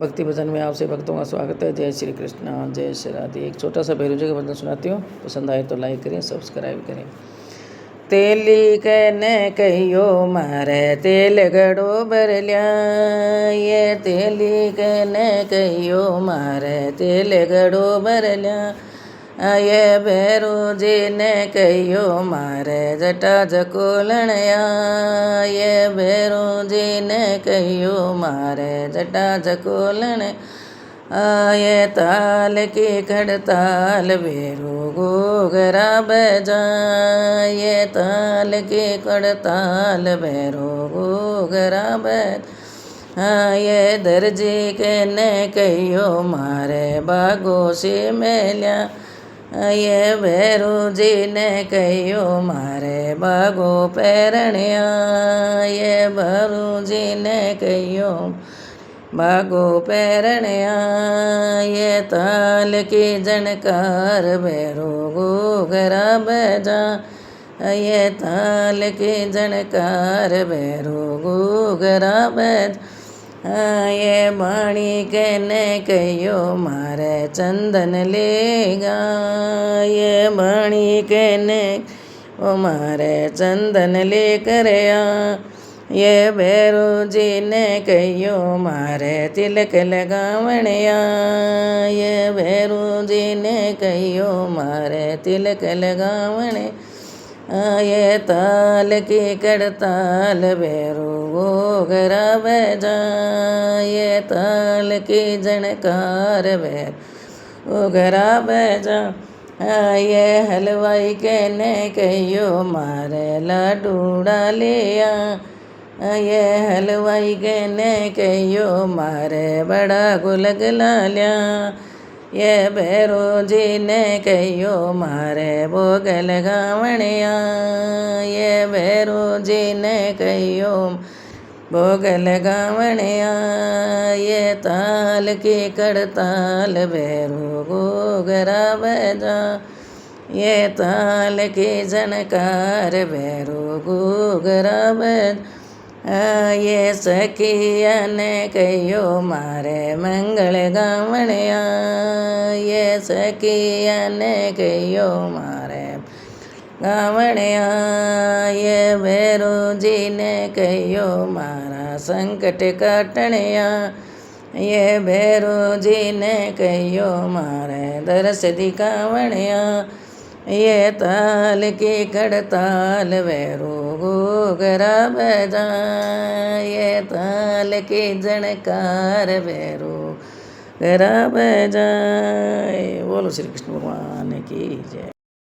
भक्ति भजन में आपसे भक्तों का स्वागत है। जय श्री कृष्ण, जय श्री राधे। एक छोटा सा भैरव जी का भजन सुनाती हूँ, पसंद आए तो लाइक करें, सब्सक्राइब करें। तेली कहने कहियो मारे तेल गड़ो बरलिया, ये तेली कहने कहियो मारे तेल गड़ो बरलिया, ये भैरू जी ने कहियो मारे जटा जकोलणया, ये भैरू जी ने कहियो मारे जटा जकोलण, ये ताल की खड़ताल भैरू घोघरा बजा, ये ताल की खड़ताल भैरू घोघरा बजा, ये दर्जी के ने कहियो मारे बागो से मेल्या, ये भैरू जी ने कहियो मारे बागो पैरणिया, ये भैरू जी ने कहियो बागो पैरणिया, ये ताल की जनकार भैरू घोघरा बजा, ये ताल की जनकार भैरू घोघरा बजा, ये बाणी के ने कहियो मारे चंदन लेगा, ये बाणी के ने ओ मारे चंदन लेकर आ, ये भैरू जी ने कहियो मारे तिलक लगावणिया, ये भैरू जी ने कहियो मारे तिलक लगावणे, ये ताल की कड़ताल भैरू घोघरा बजा, ये ताल की जनकार भैरू घोघरा बजा, ये हलवाई के ने कहियो मारे लाडू डालिया, ये हलवाई के ने कहियो मारे बड़ा गुलग लालिया, ये भैरू जी ने कहियो मारे भोग लगावणिया, ये भैरू जी ने कहियो भोग लगावणिया, ये ताल की कड़ताल भैरू घोघरा बजा, ये ताल की जनकार भैरू घोघरा बजा, ये सखिया ने कहियो मारे मंगल गावणिया, ये सखिया ने कहियो मारे गावणिया, ये भैरू जी ने कहियो मारा संकट काटणिया, ये भैरू जी ने कहियो मारे दरस दिखावणिया, ये ताल की खड़ताल भैरू घोघरा बजा, ये ताल की जनकार भैरू घोघरा बजा। बोलो श्री कृष्ण भगवान की जय।